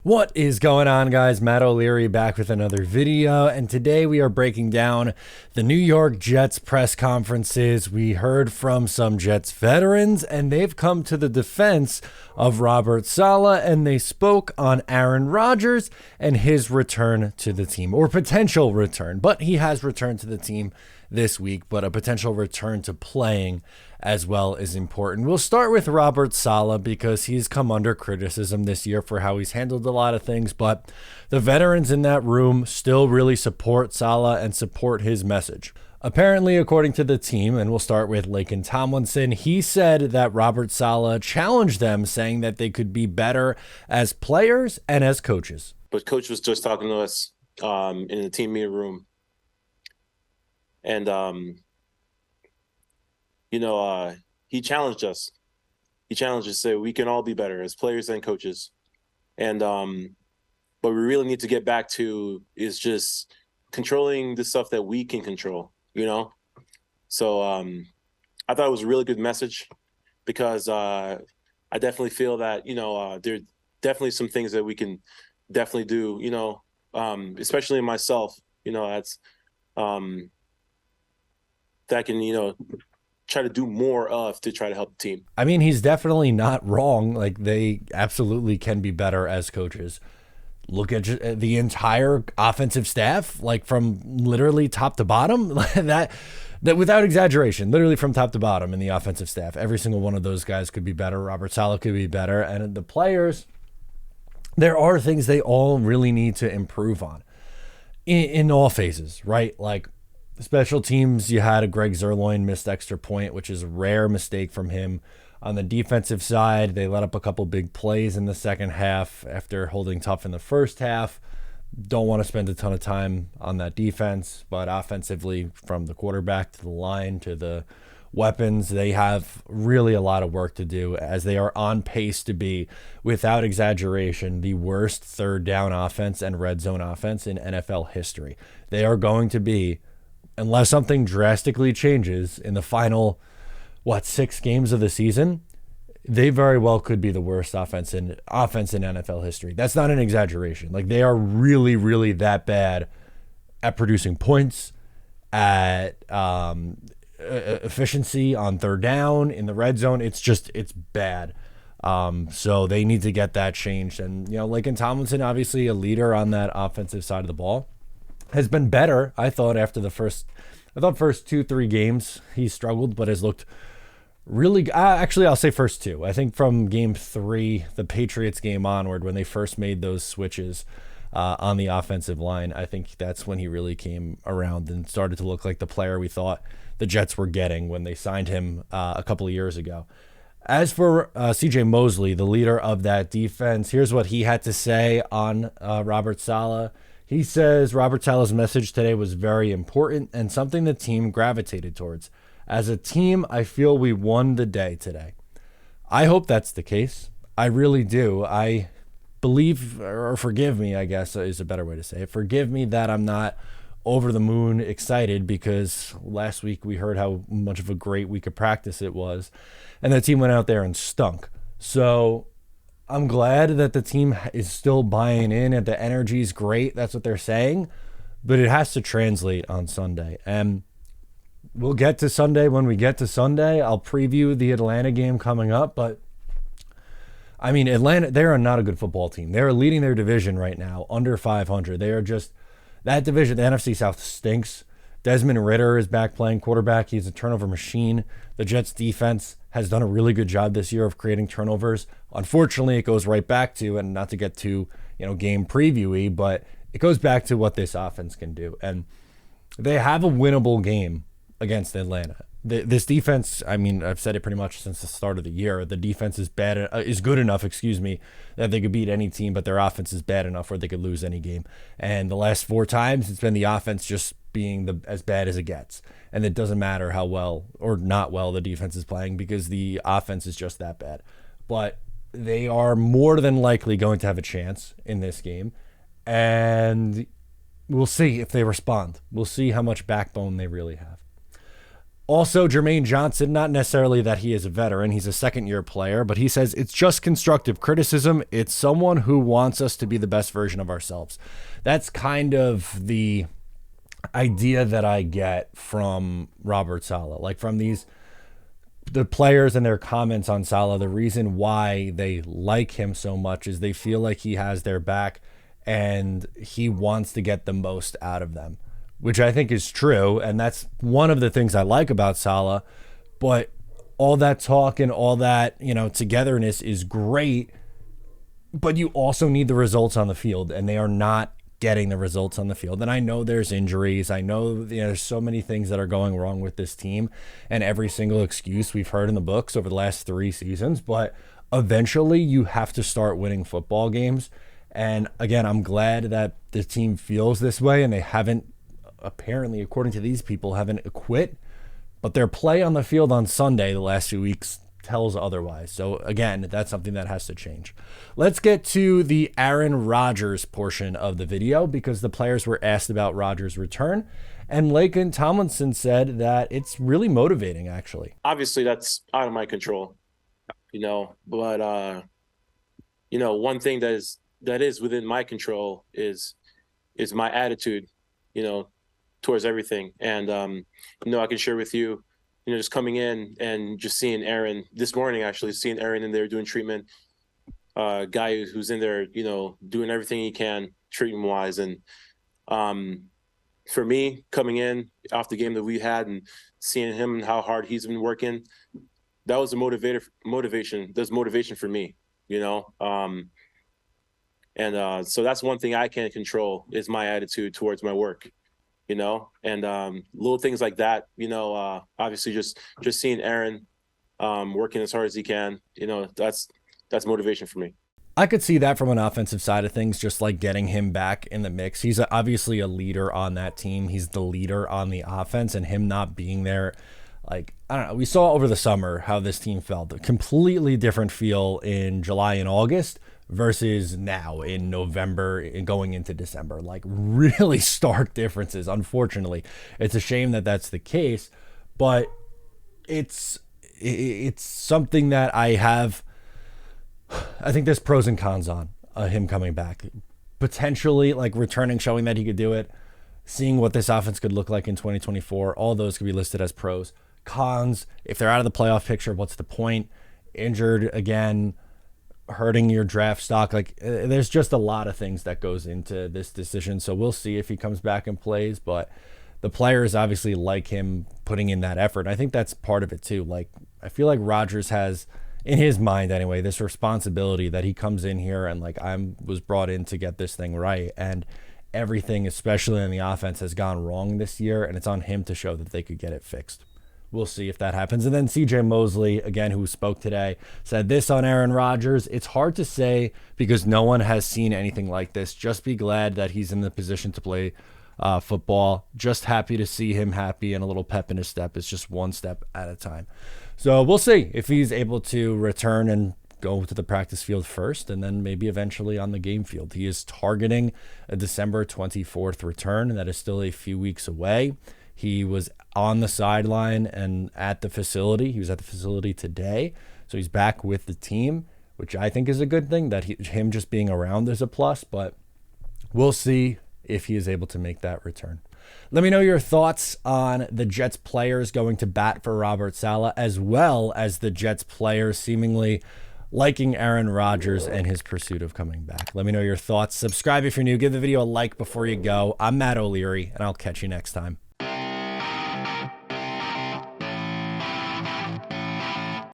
What is going on, guys? Matt O'Leary back with another video, and today we are breaking down the New York Jets press conferences. We heard from some Jets veterans, and they've come to the defense of Robert Saleh, and they spoke on Aaron Rodgers and his return to the team, or potential return. But he has returned to the team this week, but a potential return to playing as well is important. We'll start with Robert Saleh because he's come under criticism this year for how he's handled a lot of things, but the veterans in that room still really support Saleh and support his message. Apparently, according to the team, and we'll start with Laken Tomlinson, he said that Robert Saleh challenged them, saying that they could be better as players and as coaches. But coach was just talking to us in the team meeting room. And, he challenged us. He challenged us to say we can all be better as players and coaches. And but we really need to get back to is just controlling the stuff that we can control, So I thought it was a really good message because I definitely feel that, there are definitely some things that we can definitely do, especially in myself, that's that can, try to do more of to try to help the team. I mean, he's definitely not wrong. Like, they absolutely can be better as coaches. Look at the entire offensive staff, like from literally top to bottom, that without exaggeration, literally from top to bottom in the offensive staff. Every single one of those guys could be better. Robert Saleh could be better. And the players, there are things they all really need to improve on in all phases, right? Like, special teams, you had a Greg Zerloin missed extra point, which is a rare mistake from him. On the defensive side, they let up a couple big plays in the second half after holding tough in the first half. Don't want to spend a ton of time on that defense, but offensively, from the quarterback to the line to the weapons, they have really a lot of work to do, as they are on pace to be, without exaggeration, the worst third down offense and red zone offense in NFL history. They are going to be, unless something drastically changes in the final, 6 games of the season, they very well could be the worst offense in NFL history. That's not an exaggeration. Like, they are really, really that bad at producing points, at efficiency on third down, in the red zone. It's bad. So they need to get that changed. And, Laken Tomlinson, obviously a leader on that offensive side of the ball, has been better, I thought, after the first 2-3 games. He struggled, but has looked really, actually, I'll say first 2. I think from game 3, the Patriots game onward, when they first made those switches on the offensive line, I think that's when he really came around and started to look like the player we thought the Jets were getting when they signed him a couple of years ago. As for C.J. Mosley, the leader of that defense, here's what he had to say on Robert Saleh. He says Robert Saleh's message today was very important and something the team gravitated towards. As a team, I feel we won the day today. I hope that's the case. I really do. I believe, or forgive me, I guess is a better way to say it. Forgive me that I'm not over the moon excited, because last week we heard how much of a great week of practice it was, and the team went out there and stunk. So I'm glad that the team is still buying in and the energy is great. That's what they're saying. But it has to translate on Sunday. And we'll get to Sunday when we get to Sunday. I'll preview the Atlanta game coming up. But, I mean, Atlanta, they are not a good football team. They're leading their division right now, under 500. They are just, that division, the NFC South stinks. Desmond Ridder is back playing quarterback. He's a turnover machine. The Jets defense has done a really good job this year of creating turnovers. Unfortunately, it goes right back to, and not to get too, game previewy, but it goes back to what this offense can do. And they have a winnable game against Atlanta. This defense, I mean, I've said it pretty much since the start of the year. The defense is good enough, that they could beat any team, but their offense is bad enough where they could lose any game. And the last 4 times, it's been the offense just being as bad as it gets. And it doesn't matter how well or not well the defense is playing, because the offense is just that bad. But they are more than likely going to have a chance in this game. And we'll see if they respond. We'll see how much backbone they really have. Also, Jermaine Johnson, not necessarily that he is a veteran, he's a second-year player, but he says it's just constructive criticism. It's someone who wants us to be the best version of ourselves. That's kind of the idea that I get from Robert Saleh, like from the players and their comments on Salah. The reason why they like him so much is they feel like he has their back and he wants to get the most out of them, which I think is true. And that's one of the things I like about Salah. But all that talk and all that, togetherness is great, but you also need the results on the field, and they are not getting the results on the field. And I know there's injuries. I know there's so many things that are going wrong with this team, and every single excuse we've heard in the books over the last 3 seasons, but eventually you have to start winning football games. And again, I'm glad that the team feels this way, and they haven't, apparently, according to these people, haven't quit, but their play on the field on Sunday the last few weeks tells otherwise. So again, that's something that has to change. Let's get to the Aaron Rodgers portion of the video, because the players were asked about Rodgers' return, and Laken Tomlinson said that it's really motivating, actually. Obviously, that's out of my control, but one thing that is within my control is my attitude, towards everything. And I can share with you, just coming in and just seeing Aaron this morning, actually seeing Aaron in there doing treatment, guy who's in there, doing everything he can treatment wise. And for me, coming in off the game that we had and seeing him and how hard he's been working, that was a motivation. That's motivation for me, and so that's one thing I can't control, is my attitude towards my work. And little things like that, obviously just seeing Aaron working as hard as he can, that's motivation for me. I could see that from an offensive side of things, just like getting him back in the mix. He's obviously a leader on that team. He's the leader on the offense, and him not being there, like, I don't know. We saw over the summer how this team felt. A completely different feel in July and August versus now in November and going into December. Like, really stark differences, unfortunately. It's a shame that that's the case, but it's something that I think there's pros and cons on him coming back. Potentially, like, returning, showing that he could do it, seeing what this offense could look like in 2024, all those could be listed as pros. Cons, if they're out of the playoff picture, what's the point? Injured again, hurting your draft stock. Like, there's just a lot of things that goes into this decision. So we'll see if he comes back and plays, but the players obviously like him putting in that effort. And I think that's part of it too. Like, I feel like Rodgers has, in his mind anyway, this responsibility that he comes in here and, like, I was brought in to get this thing right. And everything, especially in the offense, has gone wrong this year, and it's on him to show that they could get it fixed. We'll see if that happens. And then CJ Mosley, again, who spoke today, said this on Aaron Rodgers: it's hard to say because no one has seen anything like this. Just be glad that he's in the position to play football. Just happy to see him happy, and a little pep in his step. It's just one step at a time. So we'll see if he's able to return and go to the practice field first, and then maybe eventually on the game field. He is targeting a December 24th return, and that is still a few weeks away. He was on the sideline and at the facility. He was at the facility today, so he's back with the team, which I think is a good thing. That him just being around is a plus, but we'll see if he is able to make that return. Let me know your thoughts on the Jets players going to bat for Robert Saleh, as well as the Jets players seemingly liking Aaron Rodgers and his pursuit of coming back. Let me know your thoughts. Subscribe if you're new. Give the video a like before you go. I'm Matt O'Leary, and I'll catch you next time.